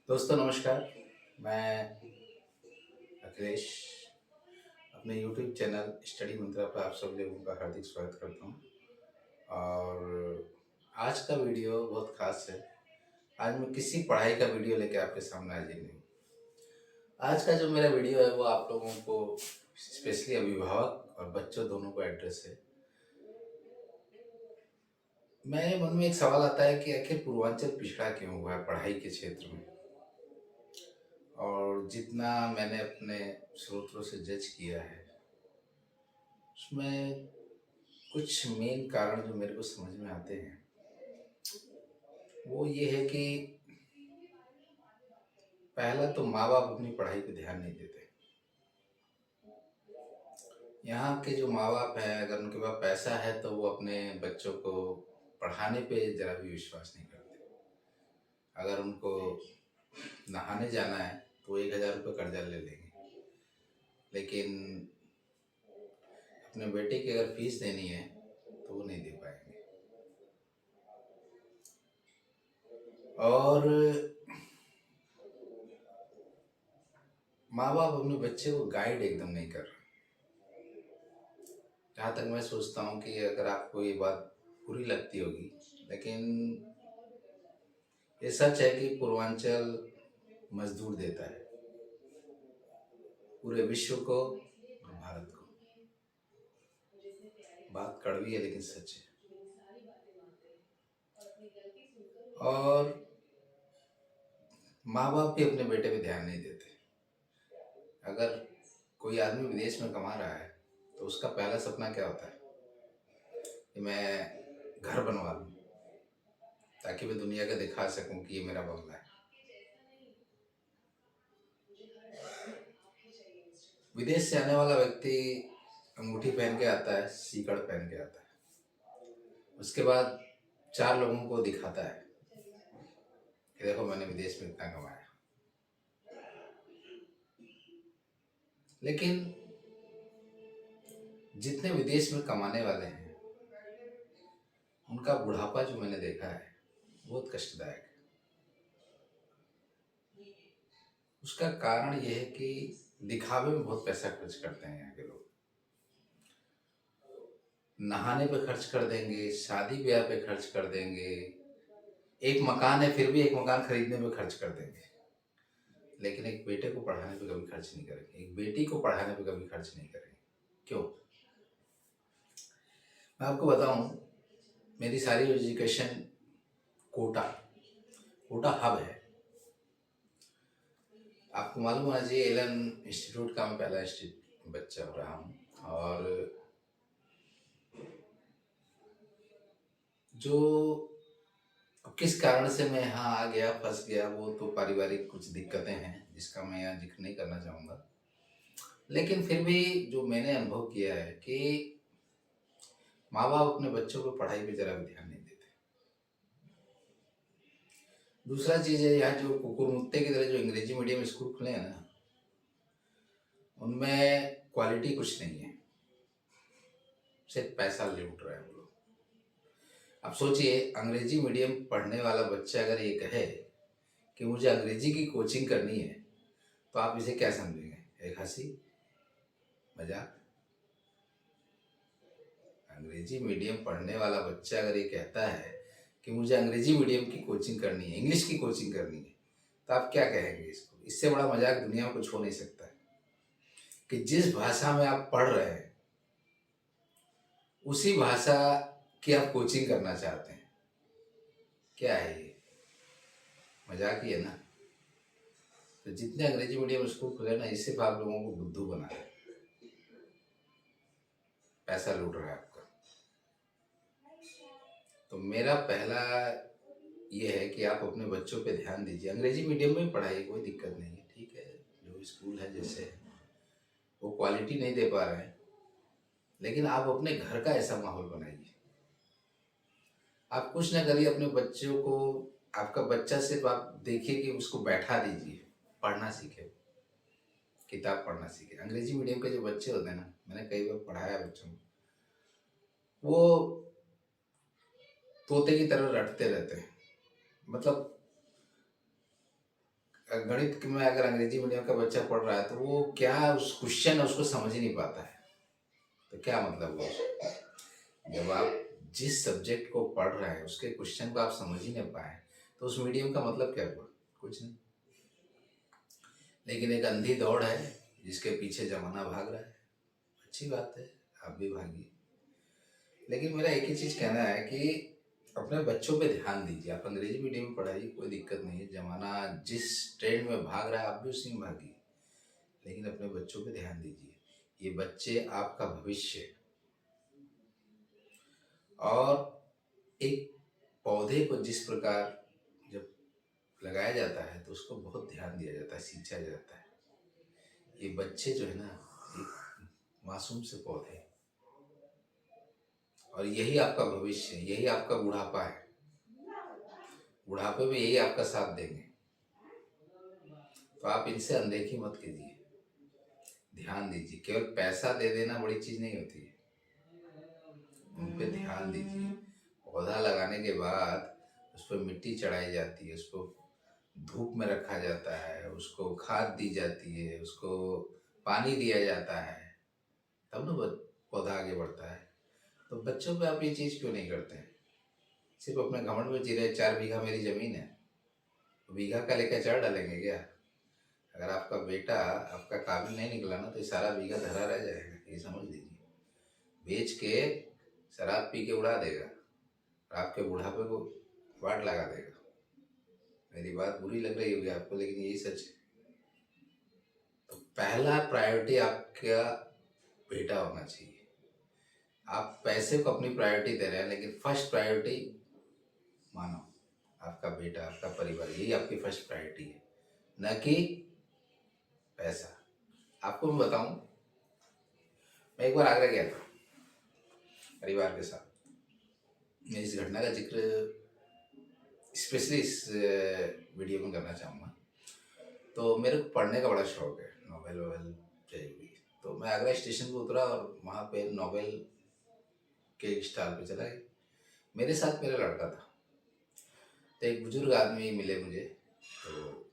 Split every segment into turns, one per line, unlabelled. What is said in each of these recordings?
दोस्तों नमस्कार। मैं अखिलेश अपने यूट्यूब चैनल स्टडी मंत्रा पर आप सब लोगों का हार्दिक स्वागत करता हूँ। और आज का वीडियो बहुत खास है। आज मैं किसी पढ़ाई का वीडियो लेके आपके सामने हाजिर नहीं हूँ। आज का जो मेरा वीडियो है वो आप लोगों को स्पेशली अभिभावक और बच्चों दोनों को एड्रेस है। मेरे मन में एक सवाल आता है कि आखिर पूर्वांचल पिछड़ा क्यों हुआ है पढ़ाई के क्षेत्र में। और जितना मैंने अपने स्रोतों से जज किया है उसमें कुछ मेन कारण जो मेरे को समझ में आते हैं वो ये है कि पहला तो माँ बाप अपनी पढ़ाई पे ध्यान नहीं देते। यहाँ के जो माँ बाप हैं अगर उनके पास पैसा है तो वो अपने बच्चों को पढ़ाने पे जरा भी विश्वास नहीं करते। अगर उनको नहाने जाना है तो 1,000 रुपये कर्जा ले लेंगे, लेकिन अपने बेटे की अगर फीस देनी है तो वो नहीं दे पाएंगे। और माँ बाप अपने बच्चे को गाइड एकदम नहीं कर रहे। जहाँ तक मैं सोचता हूँ कि अगर आपको ये बात बुरी लगती होगी, लेकिन ये सच है कि पूर्वांचल मजदूर देता है पूरे विश्व को और भारत को। बात कड़वी है लेकिन सच है। और माँ बाप भी अपने बेटे पे ध्यान नहीं देते। अगर कोई आदमी विदेश में कमा रहा है तो उसका पहला सपना क्या होता है कि मैं घर बनवा लूँ ताकि मैं दुनिया को दिखा सकूं कि ये मेरा बंगला है। विदेश से आने वाला व्यक्ति अंगूठी पहन के आता है, सीकड़ पहन के आता है। उसके बाद 4 लोगों को दिखाता है कि देखो मैंने विदेश में इतना कमाया। लेकिन जितने विदेश में कमाने वाले हैं उनका बुढ़ापा जो मैंने देखा है बहुत कष्टदायक है। उसका कारण यह है कि दिखावे में बहुत पैसा खर्च करते हैं यहाँ के लोग। नहाने पे खर्च कर देंगे, शादी ब्याह पे खर्च कर देंगे, एक मकान है फिर भी एक मकान खरीदने पे खर्च कर देंगे, लेकिन एक बेटे को पढ़ाने पे कभी खर्च नहीं करेंगे, एक बेटी को पढ़ाने पे कभी खर्च नहीं करेंगे। क्यों? मैं आपको बताऊं, मेरी सारी एजुकेशन कोटा कोटा हब है। आपको मालूम है जी, एलन इंस्टीट्यूट का मैं पहला बच्चा रहा हूँ। और जो किस कारण से मैं यहाँ आ गया, फंस गया, वो तो पारिवारिक कुछ दिक्कतें हैं जिसका मैं यहाँ जिक्र नहीं करना चाहूँगा। लेकिन फिर भी जो मैंने अनुभव किया है कि माँ बाप अपने बच्चों को पढ़ाई पे जरा भी ध्यान नहीं देते। दूसरा चीज़ है, यहाँ जो कुकुर मुत्ते की तरह जो अंग्रेजी मीडियम स्कूल खुले हैं ना, उनमें क्वालिटी कुछ नहीं है, सिर्फ पैसा लूट रहे हैं वो लोग। अब सोचिए, अंग्रेजी मीडियम पढ़ने वाला बच्चा अगर ये कहे कि मुझे अंग्रेजी की कोचिंग करनी है तो आप इसे क्या समझेंगे? एक हंसी, मजाक? अंग्रेजी मीडियम पढ़ने वाला बच्चा अगर ये कहता है कि मुझे अंग्रेजी मीडियम की कोचिंग करनी है, इंग्लिश की कोचिंग करनी है, तो आप क्या कहेंगे इसको? इससे बड़ा मजाक दुनिया में कुछ हो नहीं सकता है कि जिस भाषा में आप पढ़ रहे हैं उसी भाषा की आप कोचिंग करना चाहते हैं। क्या है ये? मजाक ही है ना। तो जितने अंग्रेजी मीडियम स्कूल खुले ना, इससे आप लोगों को बुद्धू बना है, पैसा लूट रहा है आपका। तो मेरा पहला ये है कि आप अपने बच्चों पे ध्यान दीजिए। अंग्रेजी मीडियम में पढ़ाइए, कोई दिक्कत नहीं है, ठीक है। जो स्कूल है जैसे है वो क्वालिटी नहीं दे पा रहे हैं, लेकिन आप अपने घर का ऐसा माहौल बनाइए। आप कुछ ना करिए अपने बच्चों को, आपका बच्चा सिर्फ आप देखिए कि उसको बैठा दीजिए, पढ़ना सीखे, किताब पढ़ना सीखे। अंग्रेजी मीडियम के जो बच्चे होते हैं ना, मैंने कई बार पढ़ाया बच्चों को, वो तोते की तरह रटते रहते हैं। मतलब गणित में अगर अंग्रेजी मीडियम का बच्चा पढ़ रहा है तो वो क्या उस क्वेश्चन है उसको समझ ही नहीं पाता है, तो क्या मतलब हुआ उसका? जब आप जिस सब्जेक्ट को पढ़ रहे हैं उसके क्वेश्चन को आप समझ ही नहीं पाए तो उस मीडियम का मतलब क्या हुआ? कुछ नहीं। लेकिन एक अंधी दौड़ है जिसके पीछे जमाना भाग रहा है, अच्छी बात है, आप भी भागिए। लेकिन मेरा एक ही चीज़ कहना है कि अपने बच्चों पे ध्यान दीजिए। आप अंग्रेजी मीडियम में पढ़ाइए, कोई दिक्कत नहीं है, जमाना जिस ट्रेंड में भाग रहा है आप भी उसी में भागिए, लेकिन अपने बच्चों पे ध्यान दीजिए। ये बच्चे आपका भविष्य है। और एक पौधे को जिस प्रकार जब लगाया जाता है तो उसको बहुत ध्यान दिया जाता है, सींचा जाता है। ये बच्चे जो है ना, एक मासूम से पौधे, और यही आपका भविष्य है, यही आपका बुढ़ापा है। बुढ़ापे में यही आपका साथ देंगे, तो आप इनसे अनदेखी मत कीजिए, ध्यान दीजिए। केवल पैसा दे देना बड़ी चीज नहीं होती है, उन पे ध्यान दीजिए। पौधा लगाने के बाद उस पर मिट्टी चढ़ाई जाती है, उसको धूप में रखा जाता है, उसको खाद दी जाती है, उसको पानी दिया जाता है, तब ना पौधा आगे बढ़ता है। तो बच्चों पे आप ये चीज़ क्यों नहीं करते हैं? सिर्फ अपने घमंड में जी रहे 4 बीघा मेरी ज़मीन है, तो बीघा का लेकर 4 डालेंगे क्या? अगर आपका बेटा आपका काबिल नहीं निकला ना तो ये सारा बीघा धरा रह जाएगा, ये समझ लीजिए। बेच के शराब पी के उड़ा देगा और आपके बुढ़ापे को वाट लगा देगा। मेरी बात बुरी लग रही होगी आपको, लेकिन यही सच है। तो पहला प्रायोरिटी आपका बेटा होना चाहिए। आप पैसे को अपनी प्रायोरिटी दे रहे हैं, लेकिन फर्स्ट प्रायोरिटी मानो आपका बेटा, आपका परिवार, यही आपकी फर्स्ट प्रायोरिटी है, न कि पैसा। आपको मैं बताऊं, मैं एक बार आगरा गया था परिवार के साथ। मैं इस घटना का जिक्र स्पेशली इस वीडियो में करना चाहूँगा। तो मेरे को पढ़ने का बड़ा शौक है, नॉवेल वोवेल चाहिए हुई। तो मैं आगरा स्टेशन पर उतरा और वहाँ पे नॉवेल के एक स्टॉल पे चला गया। मेरे साथ मेरा लड़का था। तो एक बुजुर्ग आदमी मिले मुझे, तो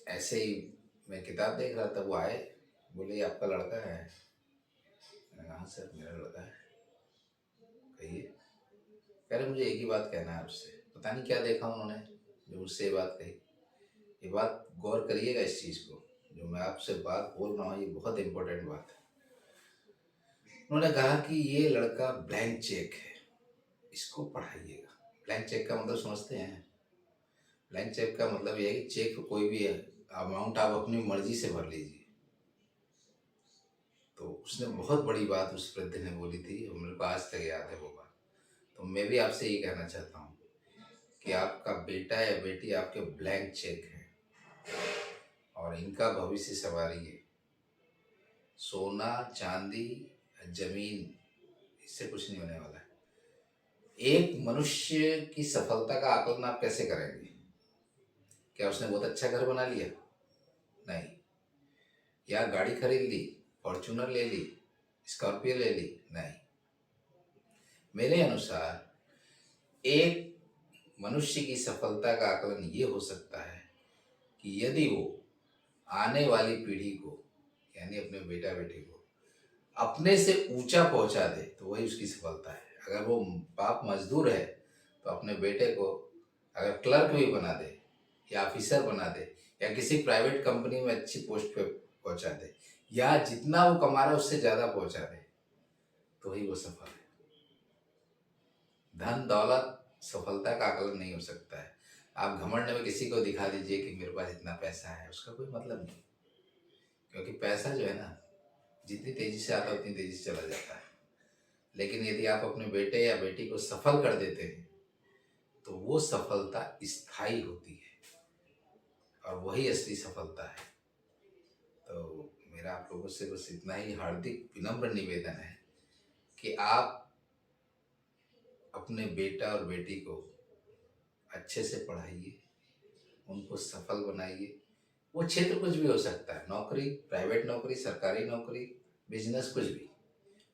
ऐसे ही मैं किताब देख रहा था, वो आए, बोले ये आपका लड़का है? मैंने कहा हाँ सर मेरा लड़का है। कहिए। कह रहे मुझे एक ही बात कहना है आपसे। पता नहीं क्या देखा उन्होंने जो मुझसे ये बात कही। ये बात गौर करिएगा इस चीज़ को, जो मैं आपसे बात बोल रहा हूँ ये बहुत इंपॉर्टेंट बात है। उन्होंने कहा कि ये लड़का ब्लैंक चेक है, इसको पढ़ाइएगा। ब्लैंक चेक का मतलब समझते हैं? ब्लैंक चेक का मतलब ये है कि चेक कोई भी अमाउंट आप अपनी मर्जी से भर लीजिए। तो उसने बहुत बड़ी बात उस वृद्ध ने बोली थी और मेरे को आज तक याद है वो बात। तो मैं भी आपसे ये कहना चाहता हूँ कि आपका बेटा या बेटी आपके ब्लैंक चेक है और इनका भविष्य संवारिए। सोना चांदी जमीन इससे कुछ नहीं होने वाला है। एक मनुष्य की सफलता का आकलन आप कैसे करेंगे? क्या उसने बहुत अच्छा घर बना लिया? नहीं। या गाड़ी खरीद ली, फॉर्च्यूनर ले ली, स्कॉर्पियो ले ली? नहीं। मेरे अनुसार एक मनुष्य की सफलता का आकलन ये हो सकता है कि यदि वो आने वाली पीढ़ी को, यानी अपने बेटा बेटी को अपने से ऊंचा पहुंचा दे तो वही उसकी सफलता है। अगर वो बाप मजदूर है तो अपने बेटे को अगर क्लर्क भी बना दे या ऑफिसर बना दे या किसी प्राइवेट कंपनी में अच्छी पोस्ट पे पहुंचा दे या जितना वो कमा रहा है उससे ज़्यादा पहुंचा दे तो ही वो सफल है। धन दौलत सफलता का आकलन नहीं हो सकता है। आप घमंड में किसी को दिखा दीजिए कि मेरे पास इतना पैसा है, उसका कोई मतलब नहीं, क्योंकि पैसा जो है ना जितनी तेजी से आता है उतनी तेजी से चला जाता है। लेकिन यदि आप अपने बेटे या बेटी को सफल कर देते हैं तो वो सफलता स्थायी होती है और वही असली सफलता है। तो मेरा आप लोगों से बस इतना ही हार्दिक विनम्र निवेदन है कि आप अपने बेटा और बेटी को अच्छे से पढ़ाइए, उनको सफल बनाइए। वो क्षेत्र कुछ भी हो सकता है, नौकरी, प्राइवेट नौकरी, सरकारी नौकरी, बिजनेस, कुछ भी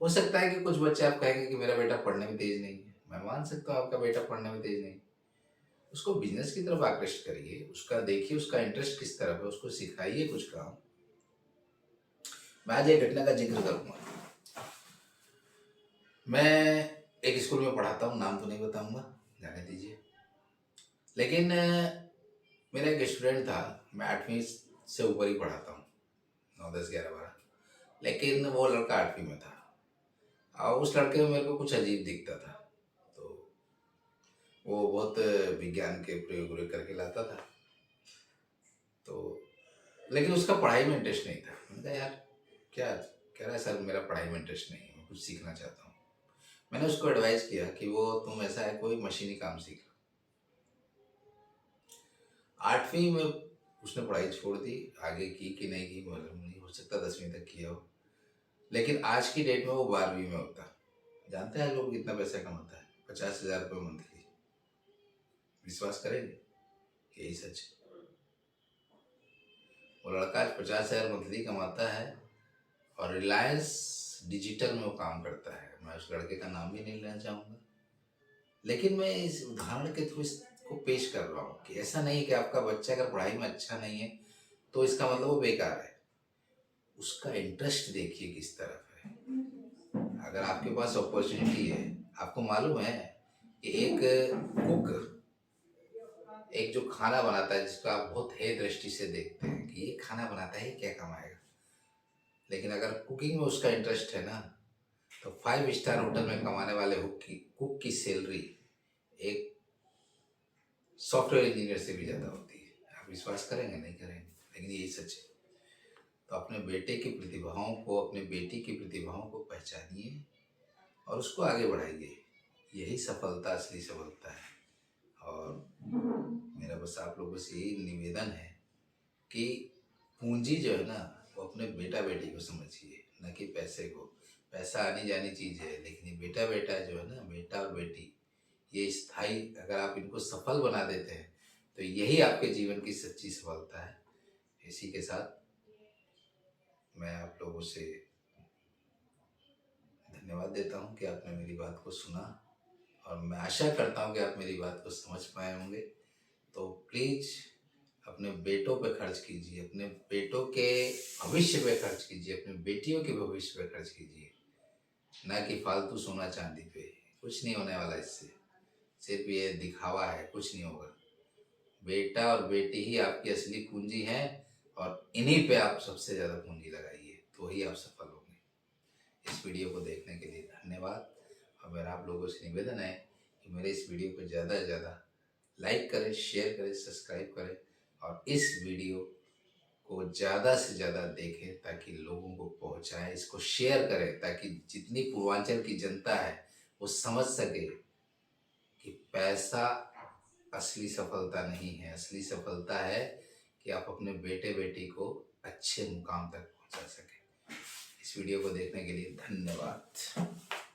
हो सकता है। कि कुछ बच्चे आप कहेंगे कि मेरा बेटा पढ़ने में तेज नहीं है, मैं मान सकता हूँ आपका बेटा पढ़ने में तेज नहीं, उसको बिजनेस की तरफ आकृष्ट करिए, उसका देखिए उसका इंटरेस्ट किस तरफ है, उसको सिखाइए कुछ काम। मैं आज एक घटना का जिक्र करूंगा। मैं एक स्कूल में पढ़ाता हूँ, नाम तो नहीं बताऊंगा, जाने दीजिए। लेकिन मेरा एक स्टूडेंट था, मैं 8वीं से ऊपर ही पढ़ाता हूँ, 9, 10, 11, 12। लेकिन वो लड़का 8वीं में था और उस लड़के में मेरे को कुछ अजीब दिखता था। तो वो बहुत विज्ञान के प्रयोग व्योग करके लाता था। तो लेकिन उसका पढ़ाई में इंटरेस्ट नहीं था। मैंने कहा यार क्या कह रहा है, सर मेरा पढ़ाई में इंटरेस्ट नहीं है, मैं कुछ सीखना चाहता हूँ। मैंने उसको एडवाइस किया कि वो तुम ऐसा है कोई मशीनी काम सीख लो। 8वीं में उसने पढ़ाई छोड़ दी, आगे की कि नहीं की मालूम नहीं, हो सकता 10वीं तक किया हो। लेकिन आज की डेट में वो 12वीं में होता। जानते हैं लोग कितना पैसा कमाता है? 50,000 रुपये मंथली। विश्वास करेंगे? यही सच है। वो लड़का आज 50,000 मंथली कमाता है और रिलायंस डिजिटल में वो काम करता है। मैं उस लड़के का नाम भी नहीं लेना चाहूँगा, लेकिन मैं इस उदाहरण के थ्रू इसको पेश कर रहा हूँ कि ऐसा नहीं है कि आपका बच्चा अगर पढ़ाई में अच्छा नहीं है तो इसका मतलब वो बेकार है। उसका इंटरेस्ट देखिए किस तरफ है। अगर आपके पास अपॉर्चुनिटी है, आपको मालूम है कि एक कुक, एक जो खाना बनाता है जिसको आप बहुत हे दृष्टि से देखते हैं कि ये खाना बनाता है, क्या कमाएगा, लेकिन अगर कुकिंग में उसका इंटरेस्ट है ना, तो 5 स्टार होटल में कमाने वाले कुक की सैलरी एक सॉफ्टवेयर इंजीनियर से भी ज़्यादा होती है। आप विश्वास करेंगे? नहीं करेंगे, लेकिन यही सच है। तो अपने बेटे की प्रतिभाओं को, अपने बेटी की प्रतिभाओं को पहचानिए और उसको आगे बढ़ाइए। यही सफलता, असली सफलता है। और मेरा बस आप लोगों से यही निवेदन है कि पूंजी जो है ना, वो अपने बेटा बेटी को समझिए, न कि पैसे को। पैसा आनी जानी चीज़ है, लेकिन ये बेटा बेटा जो है ना, बेटा और बेटी, ये स्थायी, अगर आप इनको सफल बना देते हैं तो यही आपके जीवन की सच्ची सफलता है। इसी के साथ मैं आप लोगों से धन्यवाद देता हूँ कि आपने मेरी बात को सुना और मैं आशा करता हूँ कि आप मेरी बात को समझ पाए होंगे। तो प्लीज़ अपने बेटों पे खर्च कीजिए, अपने बेटों के भविष्य पे खर्च कीजिए, अपने बेटियों के भविष्य पे खर्च कीजिए, ना कि फालतू सोना चांदी पे। कुछ नहीं होने वाला इससे, सिर्फ ये दिखावा है, कुछ नहीं होगा। बेटा और बेटी ही आपकी असली पूंजी है और इन्हीं पे आप सबसे ज़्यादा पूंजी लगाइए, तो ही आप सफल होंगे। इस वीडियो को देखने के लिए धन्यवाद। और मेरा आप लोगों से निवेदन है कि मेरे इस वीडियो को ज़्यादा से ज़्यादा लाइक करें, शेयर करें, सब्सक्राइब करें और इस वीडियो को ज़्यादा से ज़्यादा देखें ताकि लोगों को पहुंचाएं। इसको शेयर करें ताकि जितनी पूर्वांचल की जनता है वो समझ सके कि पैसा असली सफलता नहीं है। असली सफलता है कि आप अपने बेटे बेटी को अच्छे मुकाम तक पहुंचा सकें। इस वीडियो को देखने के लिए धन्यवाद।